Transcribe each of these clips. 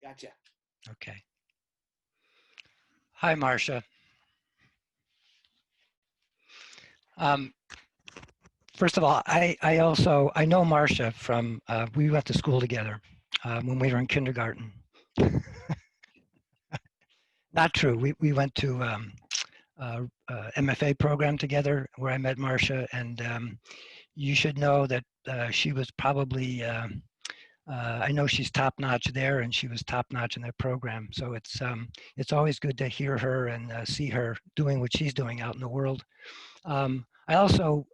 Gotcha. Okay. Hi, Marcia. Um, First of all, I know Marcia from, we went to school together when we were in kindergarten. Not true. We went to MFA program together where I met Marcia, and you should know that she was probably, I know she's top notch there, and she was top notch in that program. So it's always good to hear her and see her doing what she's doing out in the world. I also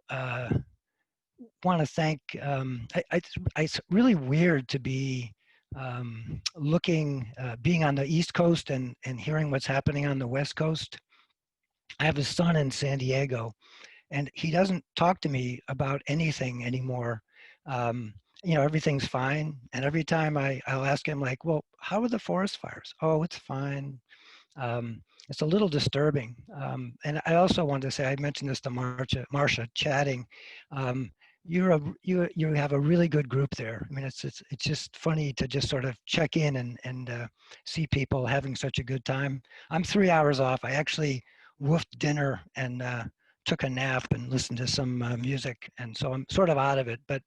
want to thank. It's really weird to be being on the East Coast and hearing what's happening on the West Coast. I have a son in San Diego, and he doesn't talk to me about anything anymore. Um, everything's fine. And every time I'll ask him, like, well, how are the forest fires? Oh, it's fine. It's a little disturbing. And I also wanted to say, I mentioned this to Marcia chatting. Um, you have a really good group there. I mean, it's just funny to just sort of check in and see people having such a good time. I'm 3 hours off. I actually woofed dinner and took a nap and listened to some music, and so I'm sort of out of it. But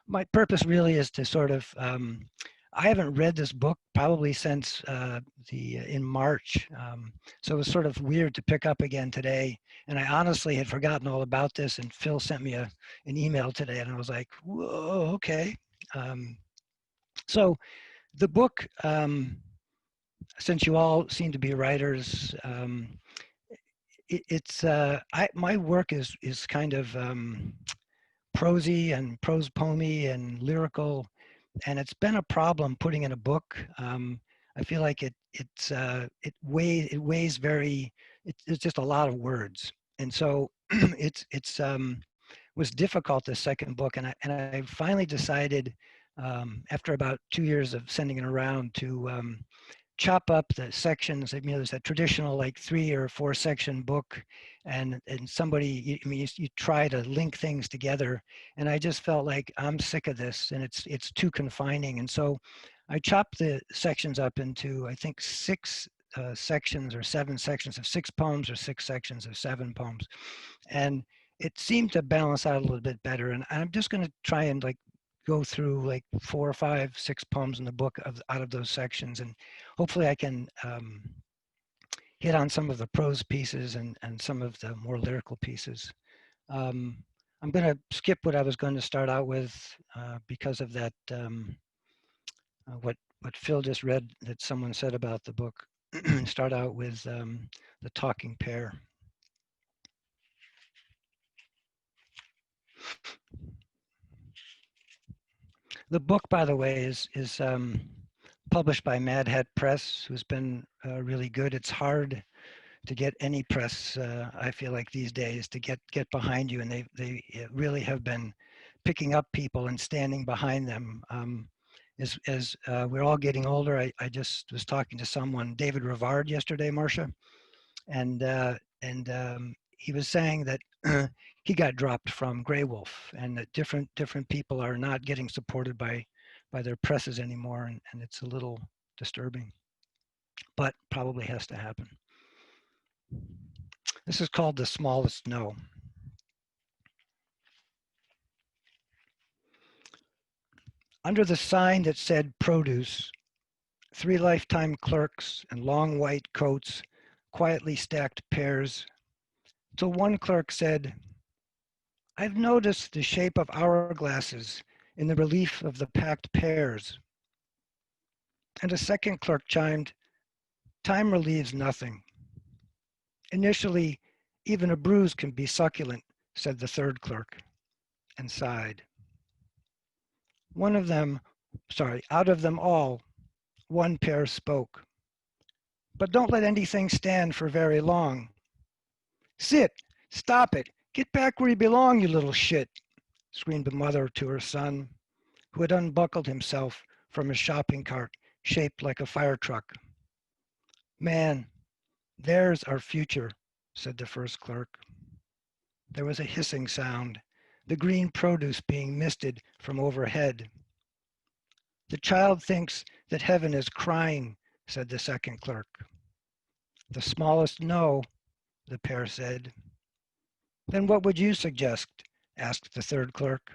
my purpose really is to sort of I haven't read this book probably since the in March, so it was sort of weird to pick up again today. And I honestly had forgotten all about this. And Phil sent me an email today, and I was like, "Whoa, okay." Um, so the book, since you all seem to be writers, my work is kind of prosy and prose poemy and lyrical, and it's been a problem putting in a book. I feel like it weighs very. It's just a lot of words, and so it's was difficult, this second book, and I finally decided after about 2 years of sending it around to chop up the sections. There's a traditional like 3 or 4 section book, and you try to link things together, and I just felt like I'm sick of this, and it's too confining, and so I chopped the sections up into, I think, 6 sections or 7 sections of 6 poems, or 6 sections of 7 poems, and it seemed to balance out a little bit better. And I'm just going to try and like go through like 4 or 5, 6 poems in the book out of those sections, and hopefully I can hit on some of the prose pieces and some of the more lyrical pieces. Um, I'm going to skip what I was going to start out with because of that, what Phil just read that someone said about the book, and start out with the talking pear. The book, by the way, is published by Mad Hat Press, who's been really good. It's hard to get any press, I feel like these days, to get behind you, and they really have been picking up people and standing behind them. As we're all getting older, I just was talking to someone, David Rivard, yesterday, Marcia, and he was saying that he got dropped from Grey Wolf, and that different people are not getting supported by their presses anymore, and it's a little disturbing, but probably has to happen. This is called The Smallest No. Under the sign that said produce, 3 lifetime clerks in long white coats quietly stacked pears, till one clerk said, "I've noticed the shape of hourglasses in the relief of the packed pears." And a second clerk chimed, "Time relieves nothing. Initially, even a bruise can be succulent," said the third clerk, and sighed. One of them, out of them all, one pair spoke. "But don't let anything stand for very long." "Sit! Stop it! Get back where you belong, you little shit!" screamed the mother to her son, who had unbuckled himself from a shopping cart shaped like a fire truck. "Man, there's our future," said the first clerk. There was a hissing sound, the green produce being misted from overhead. "The child thinks that heaven is crying, said the second clerk. The smallest no, the pair said. Then what would you suggest? Asked the third clerk.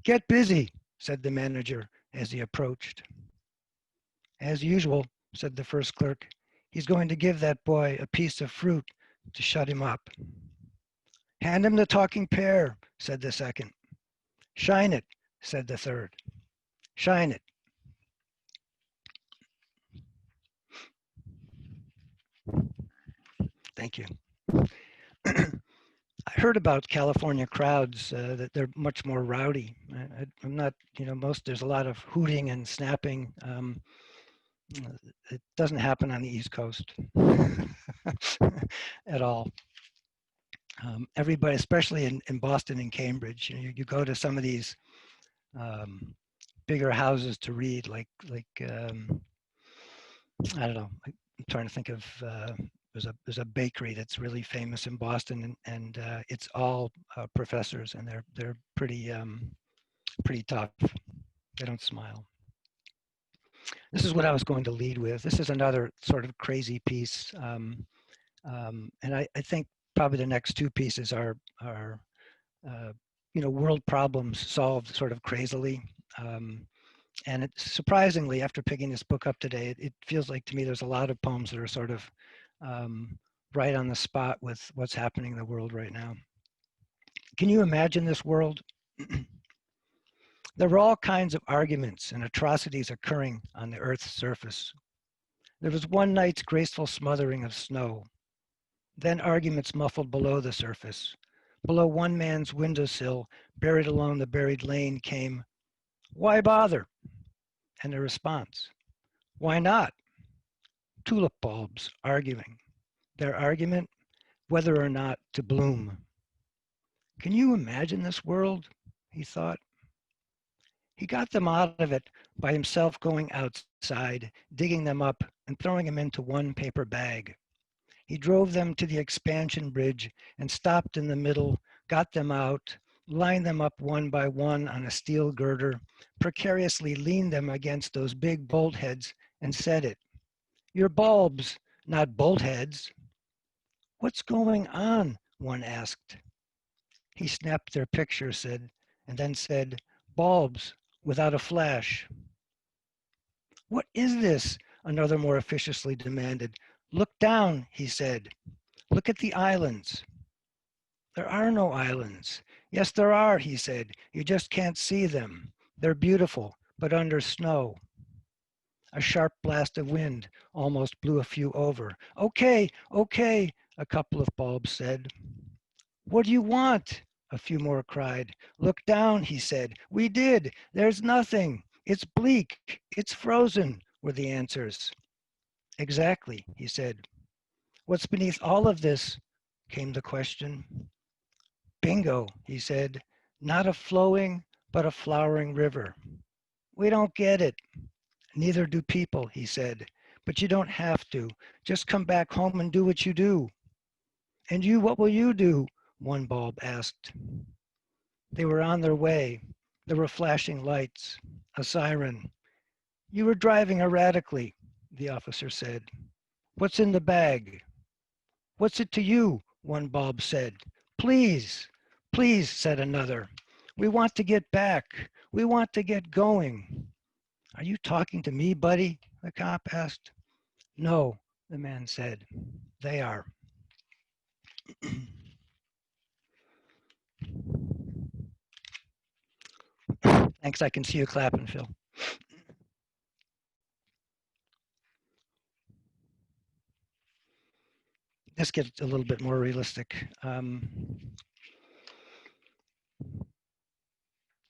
Get busy, said the manager as he approached. As usual, said the first clerk, he's going to give that boy a piece of fruit to shut him up. Hand him the talking pear, said the second. Shine it, said the third. Shine it. Thank you. I heard about California crowds that they're much more rowdy. I'm not, there's a lot of hooting and snapping. It doesn't happen on the East Coast at all. Everybody, especially in Boston and Cambridge, you go to some of these bigger houses to read, like I don't know. I'm trying to think of there's a bakery that's really famous in Boston, and it's all professors, and they're pretty tough. They don't smile. This is what I was going to lead with. This is another sort of crazy piece, and I think probably the next two pieces are world problems solved sort of crazily. And it's surprisingly, after picking this book up today, it feels like to me there's a lot of poems that are sort of right on the spot with what's happening in the world right now. Can you imagine this world? There were all kinds of arguments and atrocities occurring on the Earth's surface. There was one night's graceful smothering of snow, then arguments muffled below the surface. Below one man's windowsill, buried along the buried lane, came, "Why bother?" And the response, "Why not?" Tulip bulbs arguing. Their argument, whether or not to bloom. Can you imagine this world? He thought. He got them out of it by himself going outside, digging them up and throwing them into one paper bag. He drove them to the expansion bridge and stopped in the middle, got them out, lined them up one by one on a steel girder, precariously leaned them against those big bolt heads and said it. "You're bulbs, not bolt heads." "What's going on?" one asked. He snapped their picture, and then said, "Bulbs without a flash." "What is this?" another more officiously demanded. "Look down," he said. "Look at the islands." "There are no islands." "Yes, there are," he said. "You just can't see them. They're beautiful, but under snow." A sharp blast of wind almost blew a few over. "Okay, okay," a couple of bulbs said. "What do you want?" a few more cried. "Look down," he said. "We did. There's nothing. It's bleak. It's frozen," were the answers. "Exactly," he said. "What's beneath all of this?" came the question. "Bingo," he said. "Not a flowing, but a flowering river." "We don't get it." "Neither do people," he said. "But you don't have to. Just come back home and do what you do." "And you, what will you do?" one bulb asked. They were on their way. There were flashing lights, a siren. "You were driving erratically," the officer said. "What's in the bag?" "What's it to you?" one bulb said. "Please, please," said another. "We want to get back. We want to get going." "Are you talking to me, buddy?" the cop asked. "No," the man said. "They are." Thanks, I can see you clapping, Phil. This gets a little bit more realistic. I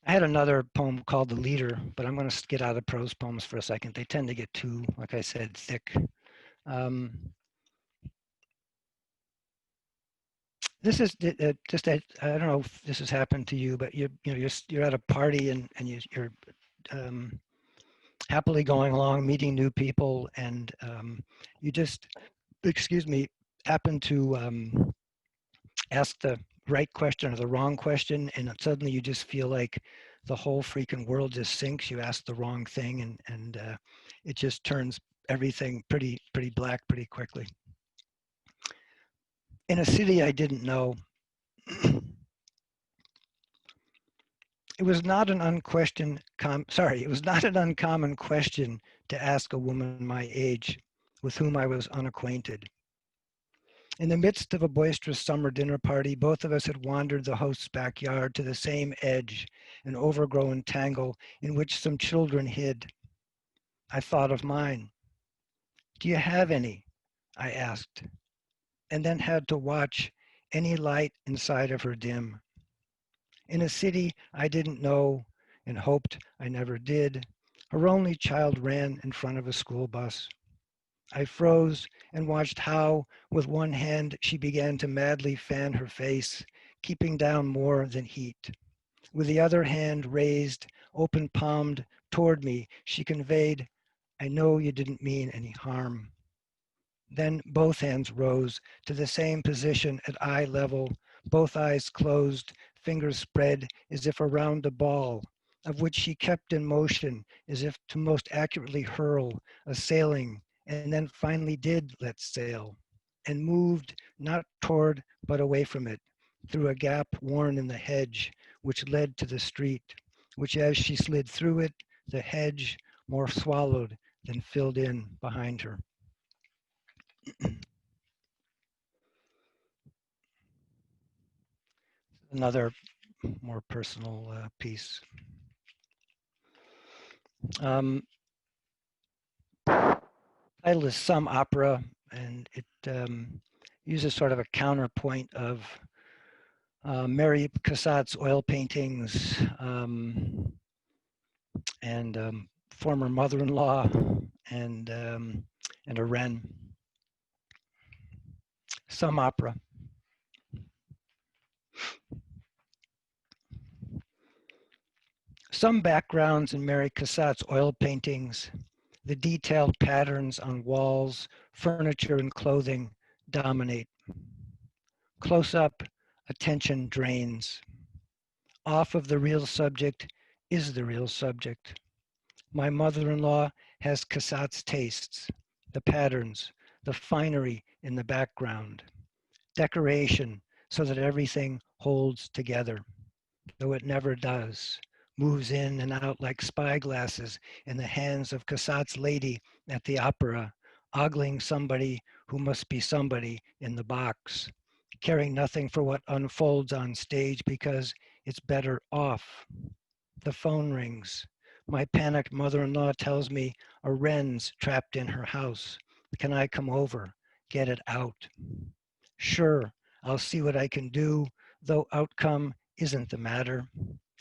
had another poem called The Leader, but I'm going to get out of prose poems for a second. They tend to get too, like I said, thick. This is just I don't know if this has happened to you, but you're at a party and you're happily going along, meeting new people, and you just, excuse me, happen to ask the right question or the wrong question, and suddenly you just feel like the whole freaking world just sinks. You ask the wrong thing, and it just turns everything pretty black pretty quickly. In a city I didn't know, it was not an it was not an uncommon question to ask a woman my age with whom I was unacquainted. In the midst of a boisterous summer dinner party, both of us had wandered the host's backyard to the same edge, an overgrown tangle in which some children hid. I thought of mine. Do you have any? I asked, and then had to watch any light inside of her dim. In a city I didn't know and hoped I never did, her only child ran in front of a school bus. I froze and watched how, with one hand, she began to madly fan her face, keeping down more than heat. With the other hand raised, open palmed toward me, she conveyed, I know you didn't mean any harm. Then both hands rose to the same position at eye level, both eyes closed, fingers spread as if around a ball, of which she kept in motion as if to most accurately hurl, assailing, and then finally did let sail, and moved not toward but away from it, through a gap worn in the hedge which led to the street, which as she slid through it, the hedge more swallowed than filled in behind her. Another more personal piece. Um, Title is Some Opera, and it uses sort of a counterpoint of Mary Cassatt's oil paintings and former mother-in-law and a wren. Some Opera. Some backgrounds in Mary Cassatt's oil paintings, the detailed patterns on walls, furniture, and clothing dominate. Close up, attention drains. Off of the real subject is the real subject. My mother-in-law has Cassatt's tastes, the patterns, the finery in the background, decoration so that everything holds together, though it never does, moves in and out like spyglasses in the hands of Cassatt's lady at the opera, ogling somebody who must be somebody in the box, caring nothing for what unfolds on stage because it's better off. The phone rings. My panicked mother-in-law tells me a wren's trapped in her house. Can I come over? Get it out. Sure, I'll see what I can do, though outcome isn't the matter.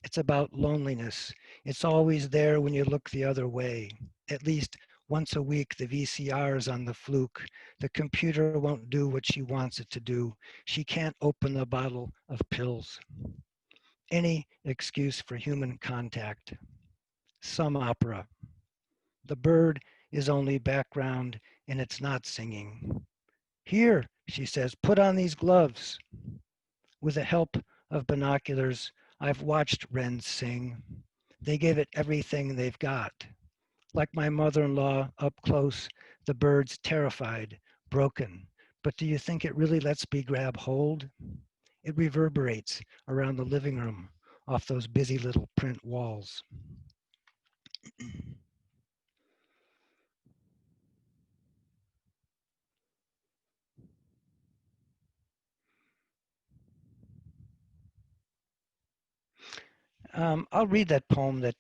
It's about loneliness. It's always there when you look the other way. At least once a week, the VCR's on the fluke. The computer won't do what she wants it to do. She can't open the bottle of pills. Any excuse for human contact. Some opera. The bird is only background and it's not singing. Here, she says, put on these gloves. With the help of binoculars, I've watched wrens sing. They give it everything they've got. Like my mother-in-law up close, the bird's terrified, broken. But do you think it really lets me grab hold? It reverberates around the living room off those busy little print walls. I'll read that poem that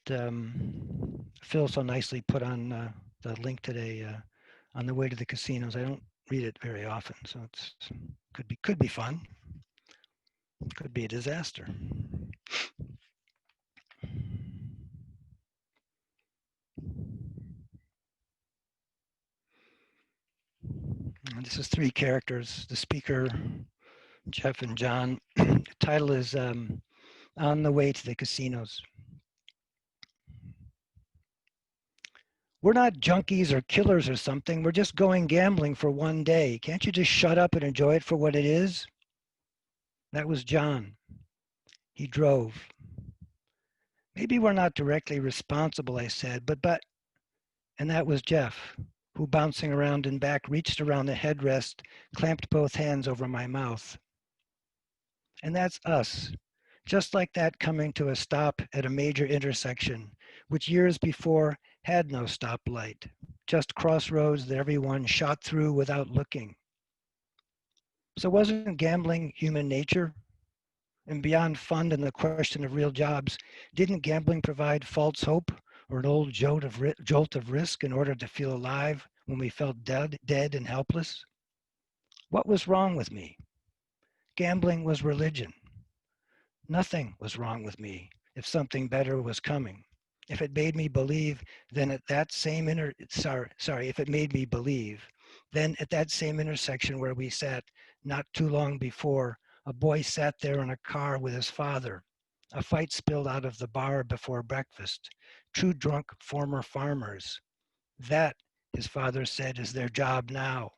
Phil so nicely put on the link today on the way to the casinos. I don't read it very often, so it's could be fun. Could be a disaster. And this is three characters: the speaker, Jeff, and John. The title is On the Way to the Casinos. We're not junkies or killers or something. We're just going gambling for one day. Can't you just shut up and enjoy it for what it is? That was John. He drove. Maybe we're not directly responsible, I said, but, and that was Jeff, who bouncing around and back reached around the headrest, clamped both hands over my mouth. And that's us, just like that coming to a stop at a major intersection, which years before had no stoplight, just crossroads that everyone shot through without looking. So wasn't gambling human nature? And beyond fun and the question of real jobs, didn't gambling provide false hope or an old jolt of risk in order to feel alive when we felt dead and helpless? What was wrong with me? Gambling was religion. Nothing was wrong with me if something better was coming. If it made me believe, then at that same if it made me believe, then at that same intersection where we sat not too long before, a boy sat there in a car with his father. A fight spilled out of the bar before breakfast. Two drunk former farmers. That, his father said, is their job now.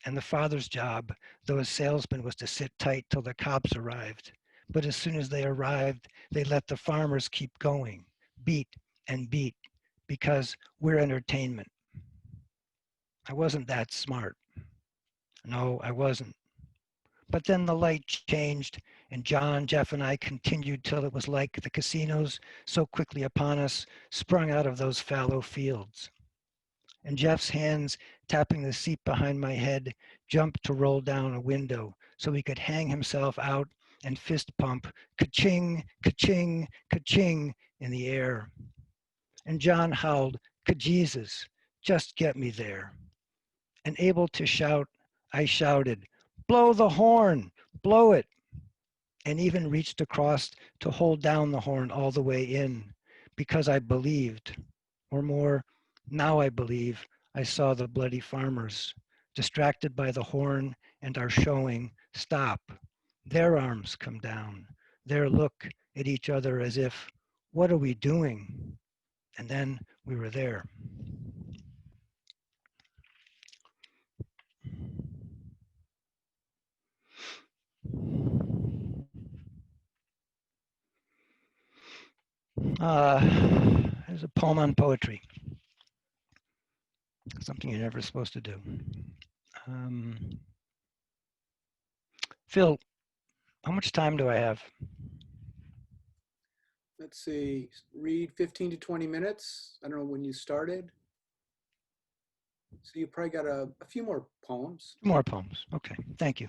And the father's job, though a salesman, was to sit tight till the cops arrived. But as soon as they arrived, they let the farmers keep going, beat and beat, because we're entertainment. I wasn't that smart. No, I wasn't. But then the light changed, and John, Jeff, and I continued till it was like the casinos, so quickly upon us, sprung out of those fallow fields. And Jeff's hands, tapping the seat behind my head, jumped to roll down a window so he could hang himself out and fist pump, ka-ching, ka-ching, ka-ching, in the air. And John howled, ka-Jesus, just get me there. And able to shout, I shouted, blow the horn, blow it, and even reached across to hold down the horn all the way in, because I believed, or more, now I believe, I saw the bloody farmers, distracted by the horn and our showing, stop. Their arms come down, their look at each other as if, what are we doing? And then we were there. There's a poem on poetry, something you're never supposed to do. Um, Phil, how much time do I have? Let's see, read 15 to 20 minutes. I don't know when you started. So you probably got a few more poems. More poems. Okay, thank you.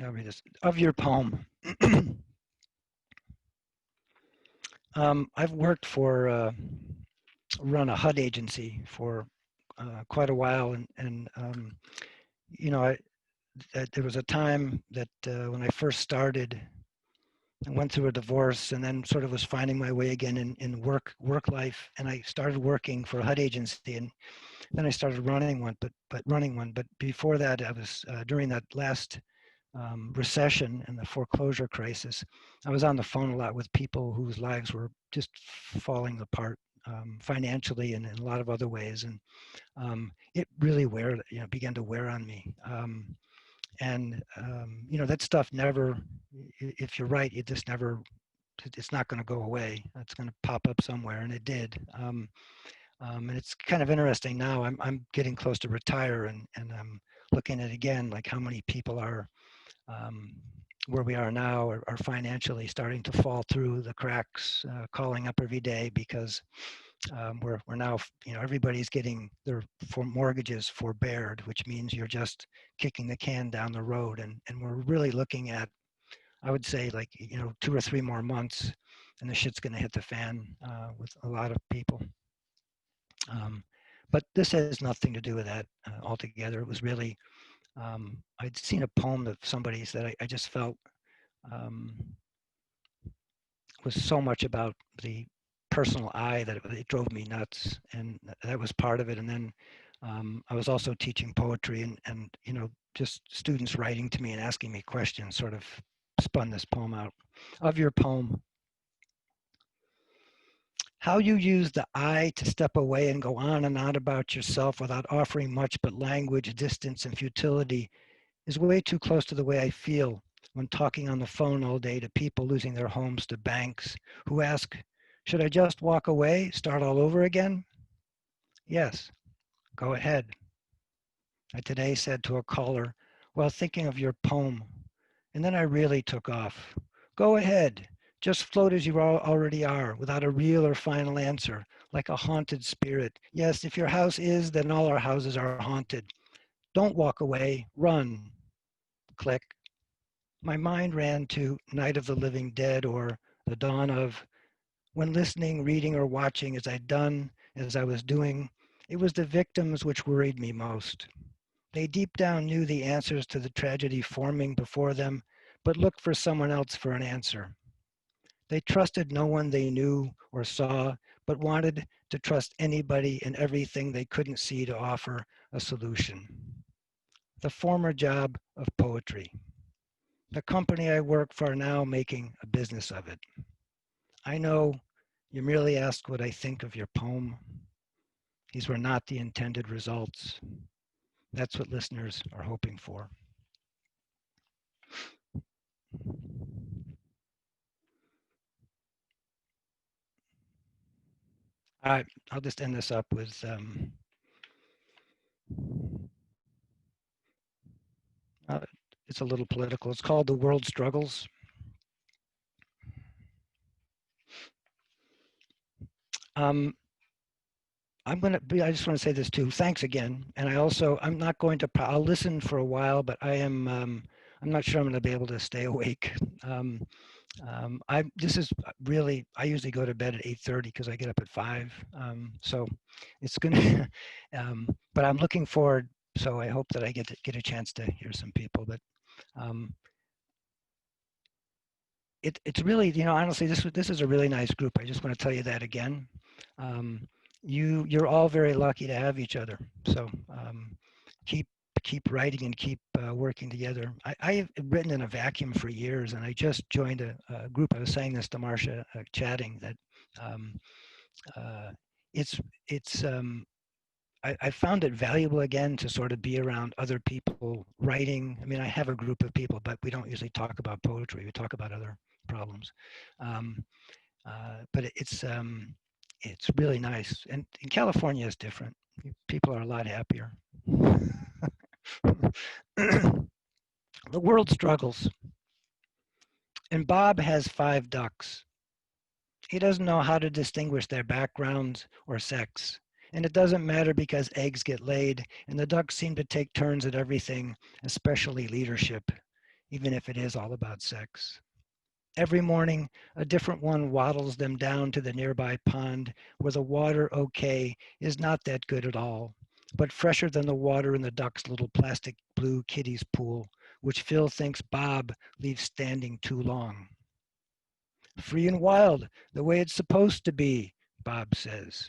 I'll read this. Of your poem. I've worked for, run a HUD agency for quite a while, and you know, there was a time that when I first started, I went through a divorce and then sort of was finding my way again in work life, and I started working for a HUD agency, and then I started running one, but running one. But before that, I was during that last recession and the foreclosure crisis, I was on the phone a lot with people whose lives were just falling apart financially and in a lot of other ways, and it really began to wear on me. That stuff never, if you're right, it just never, it's not going to go away. It's going to pop up somewhere, and it did. And it's kind of interesting now. I'm getting close to retire, and I'm looking at again like how many people are um, where we are now are financially starting to fall through the cracks, calling up every day because we're now, everybody's getting their mortgages forbeared, which means you're just kicking the can down the road. And we're really looking at, I would say, like, 2 or 3 more months, and the shit's going to hit the fan with a lot of people. But this has nothing to do with that altogether. It was really, I'd seen a poem of somebody's that I just felt um, was so much about the personal I that it drove me nuts, and that was part of it. And then I was also teaching poetry, and just students writing to me and asking me questions sort of spun this poem out. Of your poem. How you use the I to step away and go on and on about yourself without offering much but language, distance, and futility is way too close to the way I feel when talking on the phone all day to people losing their homes to banks who ask, should I just walk away, start all over again? Yes, go ahead. I today said to a caller while thinking of your poem, and then I really took off. Go ahead, just float as you already are, without a real or final answer, like a haunted spirit. Yes, if your house is, then all our houses are haunted. Don't walk away, run. Click. My mind ran to Night of the Living Dead or The Dawn of. When listening, reading, or watching as I'd done, as I was doing, it was the victims which worried me most. They deep down knew the answers to the tragedy forming before them, but looked for someone else for an answer. They trusted no one they knew or saw, but wanted to trust anybody and everything they couldn't see to offer a solution. The former job of poetry. The company I work for now making a business of it. I know you merely asked what I think of your poem. These were not the intended results. That's what listeners are hoping for. I'll just end this up with uh, it's a little political. It's called The World Struggles. Um, I just want to say this too. Thanks again. And I'm not going to, I'll listen for a while, but I'm not sure I'm going to be able to stay awake. This is really, I usually go to bed at 8:30 because I get up at 5. So it's going to, but I'm looking forward. So I hope that I get a chance to hear some people, but um, it's really, honestly, this is a really nice group. I just want to tell you that again. Um, you're all very lucky to have each other. So keep keep writing and keep working together. I've written in a vacuum for years, and I just joined a group. I was saying this to Marcia, chatting that um, uh, it's it's I found it valuable again to sort of be around other people writing. I mean, I have a group of people, but we don't usually talk about poetry. We talk about other problems. Um, but it's really nice. And in California, it's different. People are a lot happier. The world struggles. And Bob has 5 ducks. He doesn't know how to distinguish their backgrounds or sex. And it doesn't matter because eggs get laid, and the ducks seem to take turns at everything, especially leadership, even if it is all about sex. Every morning, a different one waddles them down to the nearby pond where the water, okay, is not that good at all, but fresher than the water in the duck's little plastic blue kiddie's pool, which Phil thinks Bob leaves standing too long. Free and wild, the way it's supposed to be, Bob says.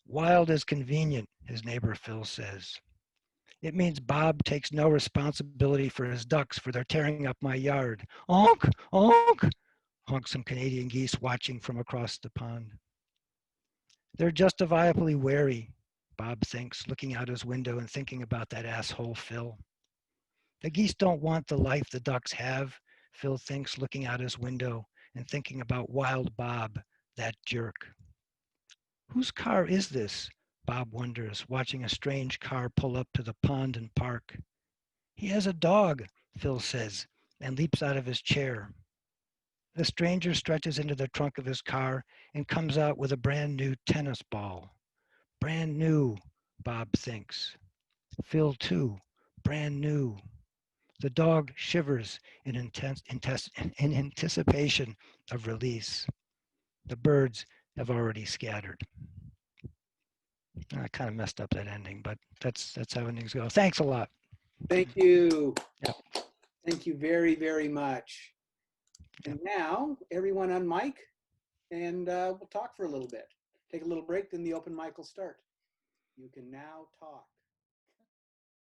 Wild is convenient, his neighbor Phil says. It means Bob takes no responsibility for his ducks for their tearing up my yard. Honk, honk, honk some Canadian geese watching from across the pond. They're justifiably wary, Bob thinks, looking out his window and thinking about that asshole Phil. The geese don't want the life the ducks have, Phil thinks, looking out his window and thinking about wild Bob, that jerk. Whose car is this? Bob wonders, watching a strange car pull up to the pond and park. He has a dog, Phil says, and leaps out of his chair. The stranger stretches into the trunk of his car and comes out with a brand new tennis ball. Brand new, Bob thinks. Phil too, brand new. The dog shivers in anticipation of release. The birds have already scattered. I kind of messed up that ending, but that's how endings go. Thanks a lot. Thank you. Yeah. Thank you very, very much. And now everyone on mic, and we'll talk for a little bit. Take a little break, then the open mic will start. You can now talk.